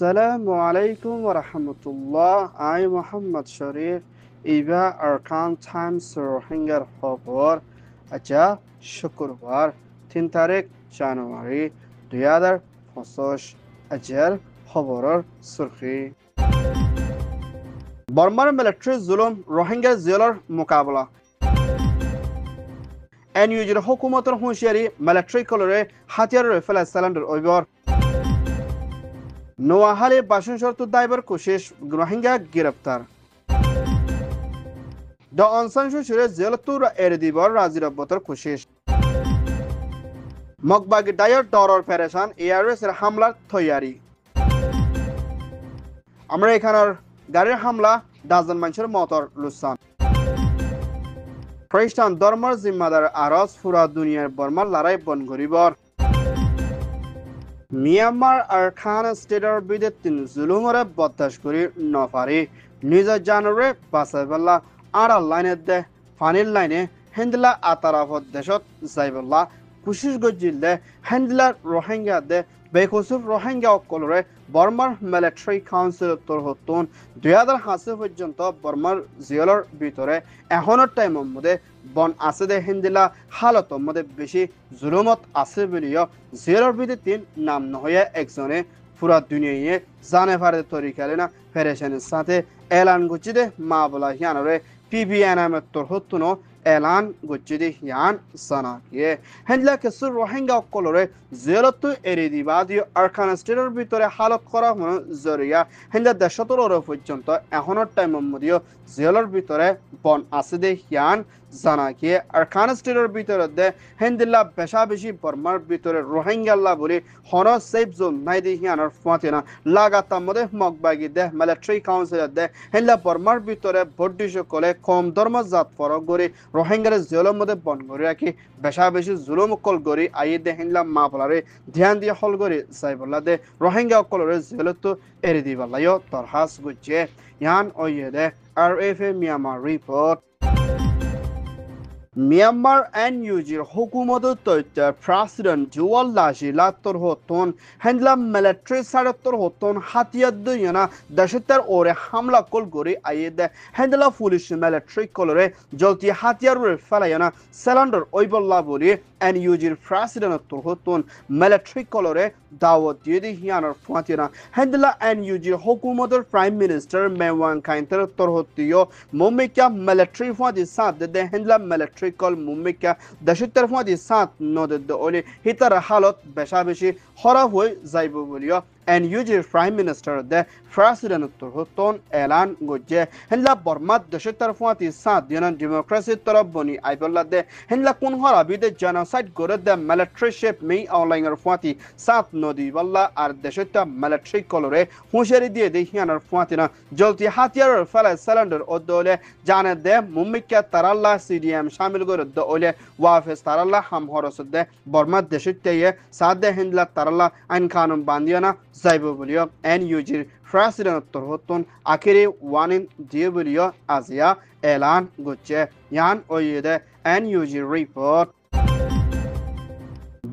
Assalamu alaikum wa rahmatullah. I Muhammad Sharif. Iba Arkan Times Rohingya Khobor. Aja Shukurbar. 3 তারিখ জানুয়ারি 2025 আজের খবরের সুরখি বর্মার military জুলুম রোহিঙ্গা জেলার মোকাবেলা এনইউজির হুকুমতের হুঁশিয়ারি মিলিটারি কলরে হাতিয়ার রাইফেল সিলিন্ডার ওইবর নোয়াহালি বাসন শর্ত দায়বার কোশিশ রোহিঙ্গা গ্রেপ্তার দ অনসান সুশিরে জেলতুর এরদিবর রাজিরব্বতর কোশিশ মকবাগি ডায়র ডরর পেরেশান এয়ারওয়েসের হামলার তৈয়ারি আমরা এখানের গাড়ির হামলা ডাজন মানুষের মতর লুসান খ্রিস্টান ধর্মের জিম্মাদার আরজ পুরা দুনিয়ার বর্মার লড়াই বন গরিবর মিয়ানমার আর খান স্টেটের বিরুদ্ধে জুলুমরে বরদাস্ত করি নপারি নিজের জানরে বাঁচাই পেলা আর লাইনের দে ফানির লাইনে হেন্দিলা আতারাফত দেশত যাইবল্লা কুশিস গজিলে হেন্দিলা রোহিঙ্গা দে বেকসুর রোহিঙ্গা অকলরে বর্মার মিলিটারি কাউন্সিল তরহতুন 2005 পর্যন্ত বর্মার জেলের ভিতরে এখনের টাইমের মধ্যে বন আছে দে হেন্দিলা হালতর মধ্যে বেশি জুলুমত আছে বলিও জেলের ভিতরে নাম নহয়ে একজনে পুরা দুনিয়ায় জানে পারে তরিকালে না ফেরেশনের সাথে এলান গুছি দে মা বলা হিয়ানরে পিবিএনএম তরহতুনো এলান গুচ্ছিদি হিয়ান সানাকিয়ে হেন্দিলা কেসুর রোহিঙ্গা অকলরে জেলতো এরি দিবা দিয়ে আরকান স্টেটের ভিতরে হালত করা হনো জরিয়া হেন্দিলা দেশতর পর্যন্ত এখনের টাইমের মধ্যেও জেলের ভিতরে বন আছে দে হিয়ান জানাকিয়ে আরকান স্টেটের ভিতরে দে হেন্দিলা বেশা বেশি বর্মার ভিতরে রোহিঙ্গাল্লা বলে হন সেফ জোন নাই দে হিয়ানের ফাতেনা লাগাতার মধ্যে মগবাগি দে মিলিটারি কাউন্সিলের দে হেন্দিলা বর্মার ভিতরে ভোটি সকলে কম ধর্ম জাত ফরক করে রোহিঙ্গার জেলের মধ্যে বন করে রাখি বেশা বেশি জুলুম কল করি আইয়ে দে হেন্দিলা মা বলারে ধ্যান দিয়ে হল করে যাই বললা দে রোহিঙ্গা অকলরে জেলত তো এড়ে দিবালাইও তরহাস গুজে ইয়ান ওয়ে দে RFA মিয়ানমার রিপোর্ট মিয়ানমার এনইউজির হুকুমতের তথ্য প্রেসিডেন্ট জুয়াল্লা শিলাত্তর হতন হেন্দিলা মিলিটারি সাড়ত্তর হতন হাতিয়ার দুইনা দেশত্তর ওরে হামলা কল করে আইয়ে দে হেন্দিলা পুলিশ মিলিটারি কলরে জলতি হাতিয়ার ফেলাইনা সিলিন্ডার ওইবল্লা বলি এনইউজির প্রেসিডেন্ট হতন মিলিটারি কলরে দাওয়াত দিয়ে দি হিয়ানার ফাতিনা হেন্দিলা এনইউজির হুকুমতের প্রাইম মিনিস্টার মেওয়াং খাইন্তের তরহতিও মুম্মিকা মিলিটারি ফাদি সাথ দে হেন্দিলা মিলিটারি কল মুম্মিকা দেশের ফাদি সাথ নদে ওলে হিতার হালত বেশা বেশি খরাব হয়ে যাইব বলিও এনইউজির প্রাইম মিনিস্টার দে প্রেসিডেন্ট তরহতন এলান গজে হেন্দিলা বর্মা দেশের ফাদি সাথ দিনা ডেমোক্রেসির তরফ বনি আইবল্লা দে হেন্দিলা কোন হরাবি দে জেনোসাইড করে দে মিলিটারি শেপ মি অনলাইনের ফাদি সাথ নদী বল্লা আর দেশের মিলিটারি কলরে হুঁশিয়ারি দিয়ে দে হিয়ানার ফাতিনা জলতি হাতিয়ার ফেলায় সিলিন্ডার ও দলে জানে দে মুম্মিকা তারাল্লা সিডিএম শামিল করে দলে ওয়াফেস তারাল্লা হাম হরস দে বর্মা দেশের তেয়ে সাথ দে হেন্দিলা তারাল্লা আইন কানুন বান্দিয়ানা যাইব বলিও এনইউজির প্রেসিডেন্ট তরহতন আখিরি ওয়ানিন দিয়ে বলিও আজিয়া এলান গুচ্ছে ইয়ান ওয়ে দে এনইউজির রিপোর্ট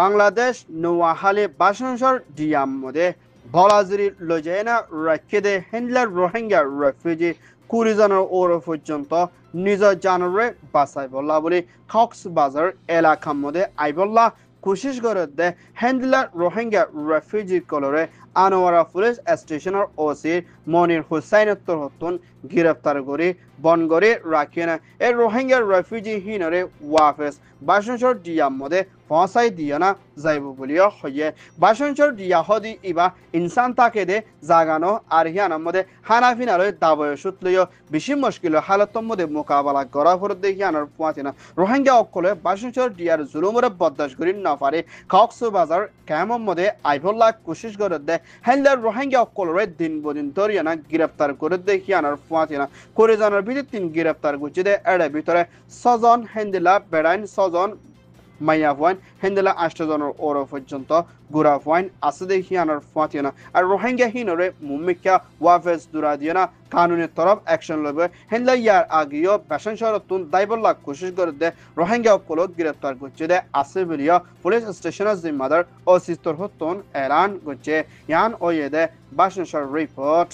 বাংলাদেশ নোয়াহালি বাসনসর ডিয়াম মধ্যে বলাজিরি লজেনা রাখে হেন্দিলার রোহিঙ্গা রেফিউজি 20 জনের ওর পর্যন্ত নিজ জানরে বাসাই বললা বলে কক্সবাজার এলাকার মধ্যে আইবল্লা কোশিশ করে দে হেন্দিলার রোহিঙ্গা রেফিউজি কলরে আনোয়ারা পুলিশ স্টেশনের ওসি মনির হুসাইনের তরহতন গ্রেফতার করে বনগরে রাখিয়ে না এই রোহিঙ্গা রেফিউজি হিনরে ওয়াফেস বাসনসর ডিয়াম মধ্যে ফসাই দিয়ে না যাইব বলিও হইয়ে বাসনসর ডিয়া হদি ইবা ইনসান তাকে দে জাগানো আর হিয়ানার মধ্যে হানাফিনারে দাবয় সুতলিও বেশি মুশকিল হালতর মধ্যে মোকাবেলা করা ফর দে হিয়ানার পাতিনা রোহিঙ্গা অকলে বাসনসর ডিয়ার জুলুমরে বরদাস্ত করি না পারে কক্সবাজার ক্যাম্পের মধ্যে আইবল্লা কোশিশ করে দে হেন্দিলার রোহিঙ্গা অকলরে দিন বদিন ধরিয়ানা গ্রেফতার করে দে হিয়ানার পাতিনা করে জানার ভিতরে 3 গ্রেফতার গুছি দে এর ভিতরে 6 জন হেন্দিলা বেড়াইন 6 জন মাইয়া পয়েন্ট হেন্দেলা 8 জনের ওর পর্যন্ত গুড়া পয়েন্ট আছে দে হিয়ানোর ফাতিয়ানা আর রোহিঙ্গা হিনরে মুমিকা ওয়াফেস দুরা দিয়ানা কানুনের তরফ অ্যাকশন লবে হেন্দেলা ইয়ার আগেও বেসন শহরতুন দাইবল্লা কোশিশ করে দে রোহিঙ্গা কলক গ্রেপ্তার করছে দে আছে বলিয়া পুলিশ স্টেশনের জিম্মাদার ও সিস্তর হতুন এলান করছে ইয়ান ওয়ে দে বাসন শহর report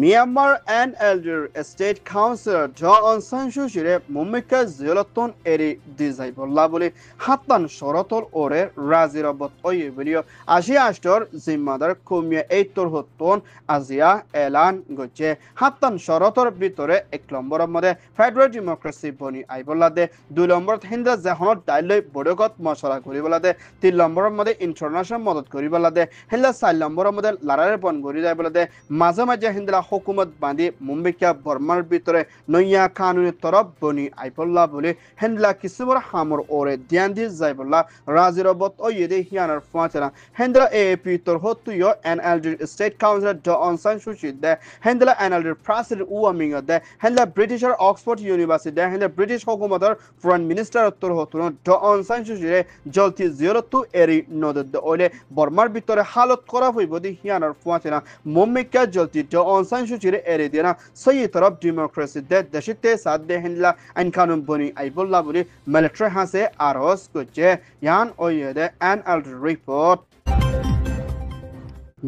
Myanmar and Elder State Councilor John Aung San Suu Kyi Mumika Ziolaton eri Disaibolla boli hattan Shorotol ore Razirabot oye video Asia Astor Zimmadar Kumya Eitor Hoton Asia Elan Goche hattan Shorotor Bitore এক নম্বরের মধ্যে federal democracy বনি আইবলা দে 2 নম্বরত হিন্দা জাহনত ডাইলৈ বড়গত মশলা করিবলা দে 3 নম্বরের মধ্যে international মদত করিবলা দে হিন্দা 4 নম্বরের মধ্যে লারারে বন গরি যাইবলা দে মাঝে মাঝে হিন্দা হুকুমত বাঁধি মুম্বিকা বর্মার ভিতরে নইয়া কানুনের তরফ বনি আইবল্লা বলে হেন্দলা কিসুমর হামর ওরে ধ্যান দিয়ে যাইবল্লা রাজিরবত ও ইয়েদে হিয়ানার ফাঁচনা হেন্দলা এপি তোর হতুয় এনএলডি স্টেট কাউন্সিলর ড অং সান সু চি দে হেন্দলা এনএলডি প্রেসিডেন্ট উয়ামিং দে হেন্দলা ব্রিটিশার অক্সফোর্ড ইউনিভার্সিটি দে হেন্দলা ব্রিটিশ হুকুমতর ফরেন মিনিস্টার তোর হতুন ড অং সান সু চি জলতি জিয়রতু এরি নদদ ওলে বর্মার ভিতরে হালত করা হইব দি হিয়ানার ফাঁচনা মুম্বিকা জলতি ড অং সান সু চি এরি দিনা সহি তরফ ডেমোক্রেসি দে দেশিতে সাদ দে হেন্দলা আইন কানুন বনি আইবল্লা বলি মিলিটারি হাসে আরস করছে ইয়ান ওয়েদে এনএলডি রিপোর্ট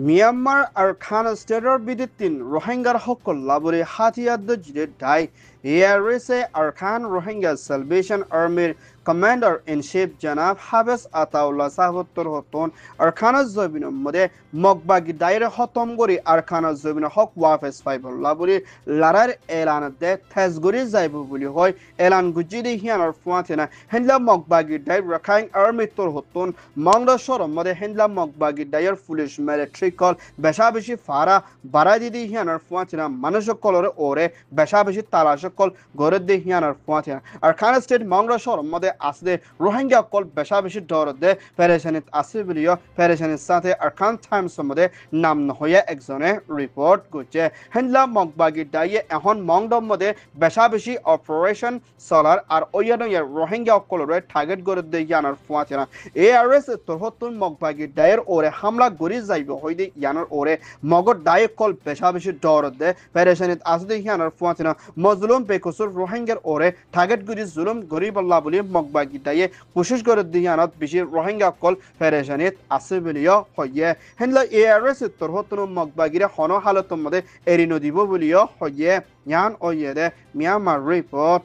মিয়ানমার আর খান স্টেটর বিদিতিন রোহিঙ্গার হকল লাবরে হাতিয়াদ জিদে ডাই এয়ারসে আর খান রোহিঙ্গা সালভেশন আর্মির কমান্ডার ইন চিফ জনাব হাবেস আতাউল্লাহ সাহবত্তর হতন আর খানাজ জবিন মধ্যে মকবাগি দায়রে হতম গরি আর খানাজ জবিন হক ওয়াফেস পাইবল্লাহ বলি লারার এলান দে থেজগরি যাইব বলি হয় এলান গুজিদি হিয়ানর ফুয়াতেনা হেনলা মকবাগি দায় রাখাইন আর্মি তোর হতন মংরা শরম মধ্যে হেনলা মকবাগি দায়ের পুলিশ মিলিটারি কল বেশা বেশি ফারা বাড়াই দিদি হিয়ানর ফুয়াতেনা মানুষ কলরে ওরে বেশা বেশি তালাশ কল গরে দি হিয়ানর ফুয়াতেনা আর খান স্টেট মংরা শরম মধ্যে আসলে রোহিঙ্গা কল বেশা বেশি ডর দে পেরেশানিত আছে বলিও পেরেশানির সাথে আরকান টাইমস মধ্যে নাম নহয়ে একজনে রিপোর্ট করছে হেনলা মকবাগি দায়ে এখন মংডম মধ্যে বেশা বেশি অপারেশন চলার আর ওয়ানো রোহিঙ্গা কলরে টার্গেট করে দে ইয়ানার ফুয়াতেনা এআরএস তোরহতুন মকবাগি দায়ের ওরে হামলা গরি যাইব হইদে ইয়ানার ওরে মগর দায়ে কল বেশা বেশি ডর দে পেরেশানিত আছে ইয়ানার ফুয়াতেনা মজলুম বেকসুর রোহিঙ্গার ওরে টার্গেট গরি জুলুম গরিবল্লাহ বলি মকবাগি দায়ে কোশিশ করে দিয়ানত বেশি রোহিঙ্গা কল পেরেশানিত আছে বলিও হইয়ে হেনলা এআরএস তোরহতুন মকবাগিরে হন হালতর মধ্যে এরি নদিব বলিও হইয়ে ইয়ান ওয়ে দে মিয়ানমার রিপোর্ট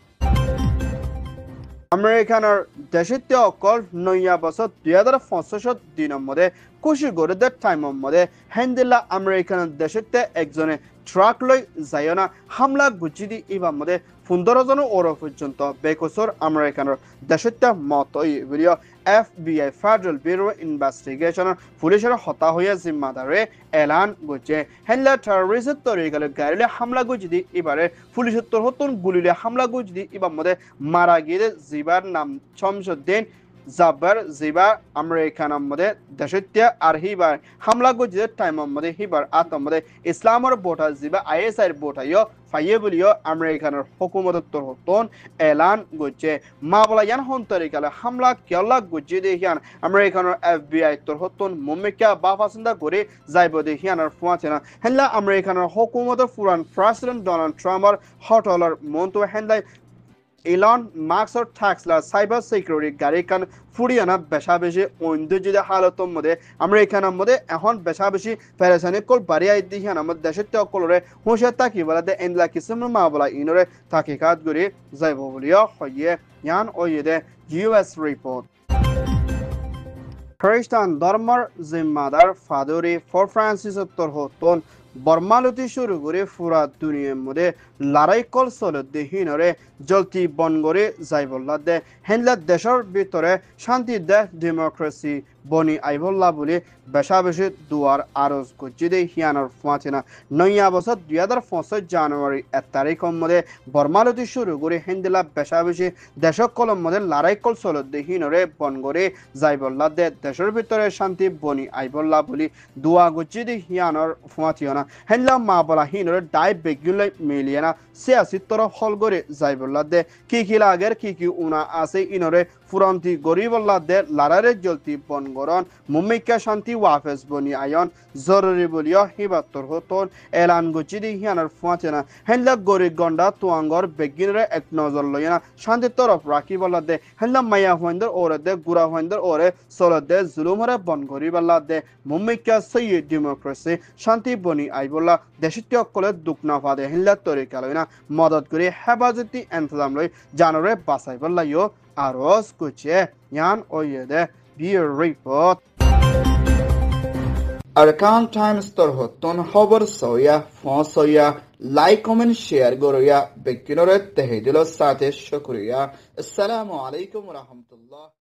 আমেরিকানৰ দেশিত্য অকল নয়া বছৰ 2065 দিনৰ মধ্যে কোশিশ করে দে টাইমৰ মধ্যে হেন্দিলা আমেরিকানৰ দেশিত্য একজনে ট্রাক লৈ যায়না হামলা গুজি দি ইবার মধ্যে 15 জন ওর পর্যন্ত বেকসর আমেরিকানৰ দেশিত্য মত video FBI federal bureau investigation পুলিশের হতা হয়ে জিম্মাদারে এলান করছে হেনলা টেররিস্ট তরিকালে গাড়িলে হামলা গুজি দি এবারে পুলিশের তোরহতুন গুলিলে হামলা গুজি দি ইবার মধ্যে মারা গিয়ে জিবার নাম শমসুদ্দিন জাবার জিবা আমেরিকানৰ মধ্যে দেশিত্য আর হিবার হামলা গুজি টাইমৰ মধ্যে হিবার আতম মধ্যে ইসলামৰ বোটা জিবা ISI বোটাইও ফাইয়ে বলিও আমেরিকানৰ হুকুমত তোরহতুন এলান করছে মা বলা ইয়ান হন তরিকালে হামলা কেলা গুজি দেখিয়ান আমেরিকানৰ FBI তোরহতুন মুমিকা বাফাসিন্দা করে যাইব দেখিয়ানৰ ফুয়াছেনা হেনলা আমেরিকানৰ হুকুমতৰ ফুরান প্রেসিডেন্ট ডোনাল্ড ট্রাম্পৰ হটলার মন্তু হেনলাই ইলন মাস্কর টেসলা সাইবার সিকিউরিটি গাড়ি কান ফুরিয়ানা বেশা বেশি ঐন্দ্যজিদে হালতর মধ্যে আমেরিকানের মধ্যে এখন বেশা বেশি পেরেশানি কল বাড়িয়াই দিহিয়ান আমাদের দেশের কলরে হুঁশিয়ার তাকি বলাতে এনলা কিসম মা বলা ইনরে তাকিকাত করে যাইব বলিও হইয়ে ইয়ান ওইদে US রিপোর্ট খ্রিস্টান ধর্মের জিম্মাদার ফাদরি ফর ফ্রান্সিস তোরহতুন বর্মালতি শুরু করে পুরা দুনিয়ার মধ্যে লড়াই কল চলে দেহিনরে জলতি বন করে যাইবল্লা দে হেনলা দেশের ভিতরে শান্তি দে ডেমোক্রেসি বনি আইবল্লা বলে বেশা বেশি দুয়ার আরজ করছি দে হিয়ানোর ফাঁচিনা নয়া বছর 2005 জানুয়ারি 1 তারিখ মধ্যে বর্মালতি শুরু করে হিন্দিলা বেশা বেশি দেশক কলম মধ্যে লড়াই কল চলত দে হিনরে বন করে যাইবল্লা দে দেশের ভিতরে শান্তি বনি আইবল্লা বলি দুয়া গুচি দে হিয়ানোর ফাঁচিনা হেনলা মা বলা হিনরে ডাই বেগুলে মিলিয়ানা সিয়াসি তরফ হল করে যাইবল্লা দে কি লাগের কি উনা আছে ইনরে ফুরন্তি গরিবল্লা দে লারারে জলতি বন গরন মুম্মিকা শান্তি ওয়াফেস বনি আয়ন জরুরি বলিয়া হিবাত্তর হতন এলান গুচি দি হিয়ানোর ফাঁচেনা হেনলা গরিব গন্ডা তুয়াঙ্গর বেগিনরে এক নজর লইনা শান্তি তরফ রাখি বল্লা দে হেনলা মায়া হইন্দর ওরে দে গুড়া হইন্দর ওরে সলত দে জুলুমরে বন গরিবল্লা দে মুম্মিকা সৈয়দ ডেমোক্রেসি শান্তি বনি আইবল্লা দেশিত্য কলে দুঃখ না ফাদে হেনলা তরিকা লইনা মদত করে হেফাজতি এন্তজাম লই জানরে বাসাই বল্লা ইয়ো আরজ কুচে ইয়ান ওয়েদে বিয়ের রিপোর্ট Arkan Times torhotton খবর সয়া ফসয়া লাইক কমেন্ট শেয়ার গরয়া বেকিনরে তেহেদিল সাথে শুকরিয়া আসসালামু আলাইকুম ওয়া রাহমাতুল্লাহ